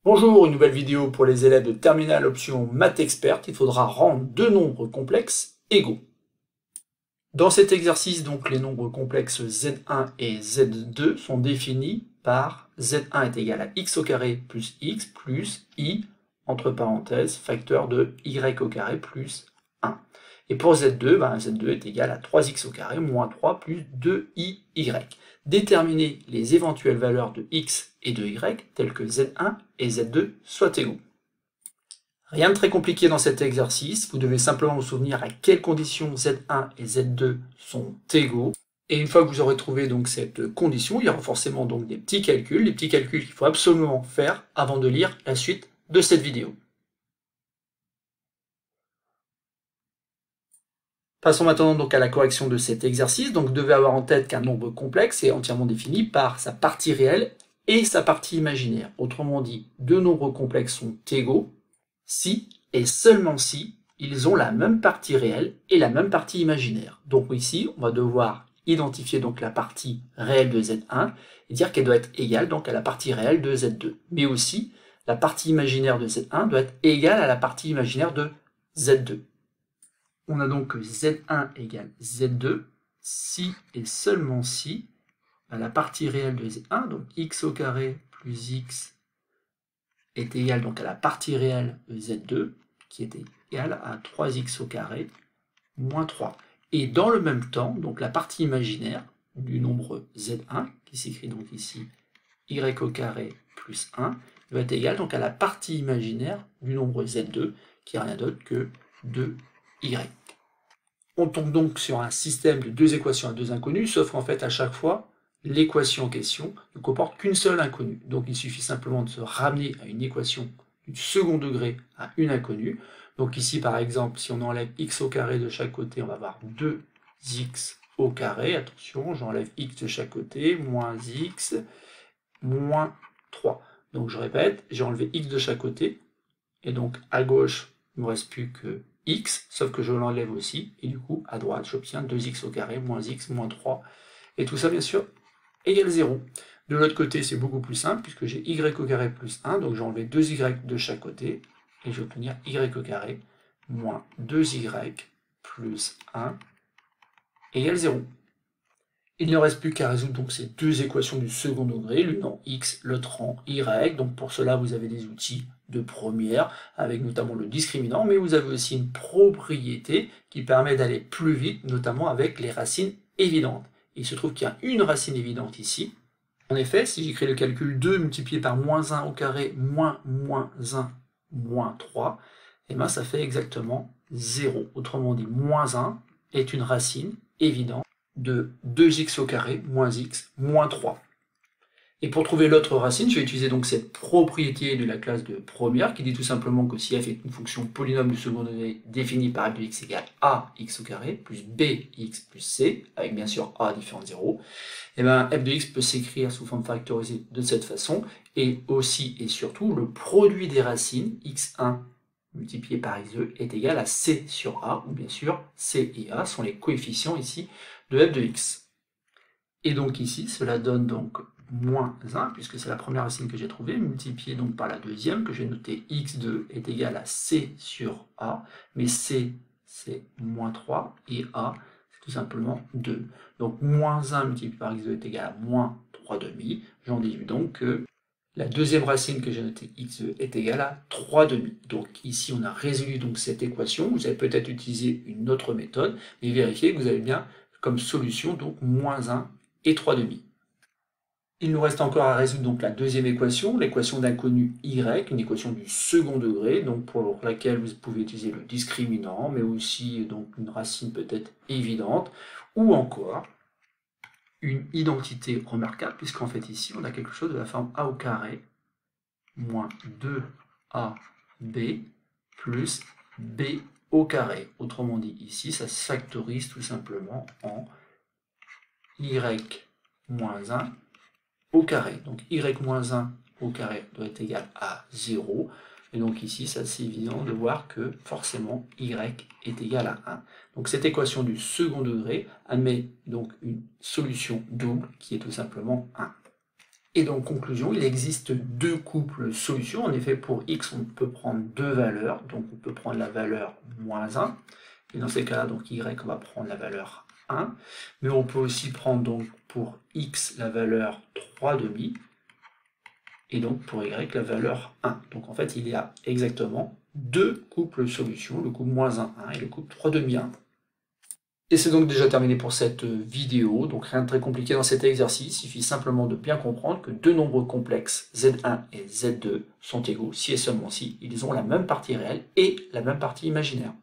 Bonjour, une nouvelle vidéo pour les élèves de terminale option maths expert. Il faudra rendre deux nombres complexes égaux. Dans cet exercice, donc, les nombres complexes z1 et z2 sont définis par z1 est égal à x au carré plus x plus i, entre parenthèses, facteur de y au carré plus 1. Et pour z2, z2 est égal à 3x au carré moins 3 plus 2iy. Déterminer les éventuelles valeurs de x et de y, telles que z1 et z2 soient égaux. Rien de très compliqué dans cet exercice, vous devez simplement vous souvenir à quelles conditions z1 et z2 sont égaux. Et une fois que vous aurez trouvé donc cette condition, il y aura forcément donc des petits calculs, les petits calculs qu'il faut absolument faire avant de lire la suite de cette vidéo. Passons maintenant donc à la correction de cet exercice. Donc vous devez avoir en tête qu'un nombre complexe est entièrement défini par sa partie réelle et sa partie imaginaire. Autrement dit, deux nombres complexes sont égaux si et seulement si ils ont la même partie réelle et la même partie imaginaire. Donc ici, on va devoir identifier donc la partie réelle de Z1 et dire qu'elle doit être égale donc à la partie réelle de Z2. Mais aussi, la partie imaginaire de Z1 doit être égale à la partie imaginaire de Z2. On a donc que Z1 égale Z2 si et seulement si la partie réelle de Z1, donc x au carré plus x, est égale donc à la partie réelle de Z2, qui est égale à 3x au carré moins 3. Et dans le même temps, donc la partie imaginaire du nombre Z1, qui s'écrit donc ici y au carré plus 1, va être égale donc à la partie imaginaire du nombre Z2, qui n'est rien d'autre que 2y. On tombe donc sur un système de deux équations à deux inconnues, sauf qu'en fait, à chaque fois, l'équation en question ne comporte qu'une seule inconnue. Donc il suffit simplement de se ramener à une équation du second degré à une inconnue. Donc ici, par exemple, si on enlève x au carré de chaque côté, on va avoir 2x au carré. Attention, j'enlève x de chaque côté, moins x, moins 3. Donc je répète, j'ai enlevé x de chaque côté, et donc à gauche, il ne me reste plus que x, sauf que je l'enlève aussi, et du coup, à droite, j'obtiens 2x au carré, moins x, moins 3, et tout ça, bien sûr, égale 0. De l'autre côté, c'est beaucoup plus simple, puisque j'ai y au carré plus 1, donc j'ai enlevé 2y de chaque côté, et je vais obtenir y au carré moins 2y plus 1 égale 0. Il ne reste plus qu'à résoudre donc ces deux équations du second degré, l'une en x, l'autre en y. Donc pour cela, vous avez des outils de première, avec notamment le discriminant, mais vous avez aussi une propriété qui permet d'aller plus vite, notamment avec les racines évidentes. Il se trouve qu'il y a une racine évidente ici. En effet, si j'écris le calcul 2 multiplié par moins 1 au carré moins 1 moins 3, et bien ça fait exactement 0. Autrement dit, moins 1 est une racine évidente de 2x au carré moins x moins 3. Et pour trouver l'autre racine, je vais utiliser donc cette propriété de la classe de première qui dit tout simplement que si f est une fonction polynôme du second degré définie par f de x égale a x au carré plus bx plus c, avec bien sûr a différent de 0, et bien f de x peut s'écrire sous forme factorisée de cette façon, et aussi et surtout le produit des racines x1 multiplié par x2 est égal à c sur a, où bien sûr c et a sont les coefficients ici de f de x. Et donc ici, cela donne donc moins 1, puisque c'est la première racine que j'ai trouvée, multipliée donc par la deuxième, que j'ai notée x2 est égal à c sur a, mais c c'est moins 3, et a c'est tout simplement 2. Donc moins 1 multiplié par x2 est égal à moins 3 demi, j'en déduis donc que la deuxième racine que j'ai notée x2 est égale à 3 demi. Donc ici on a résolu donc cette équation, vous avez peut-être utilisé une autre méthode, mais vérifiez que vous avez bien comme solution donc moins 1 et 3 demi. Il nous reste encore à résoudre donc la deuxième équation, l'équation d'inconnu y, une équation du second degré, donc pour laquelle vous pouvez utiliser le discriminant, mais aussi donc une racine peut-être évidente, ou encore une identité remarquable, puisqu'en fait ici on a quelque chose de la forme a au carré moins 2ab plus b au carré. Autrement dit ici ça se factorise tout simplement en y moins 1 au carré. Donc y moins 1 au carré doit être égal à 0. Et donc ici, ça c'est évident de voir que forcément y est égal à 1. Donc cette équation du second degré admet donc une solution double qui est tout simplement 1. Et donc, conclusion, il existe deux couples solutions. En effet, pour x, on peut prendre deux valeurs. Donc, on peut prendre la valeur moins 1. Et dans ces cas-là, donc y, on va prendre la valeur 1. Mais on peut aussi prendre donc pour x la valeur 3/2. Et donc pour y, la valeur 1. Donc en fait, il y a exactement deux couples solutions, le couple moins 1, 1 et le couple 3/2, 1. Et c'est donc déjà terminé pour cette vidéo, donc rien de très compliqué dans cet exercice, il suffit simplement de bien comprendre que deux nombres complexes, z1 et z2, sont égaux si et seulement si ils ont la même partie réelle et la même partie imaginaire.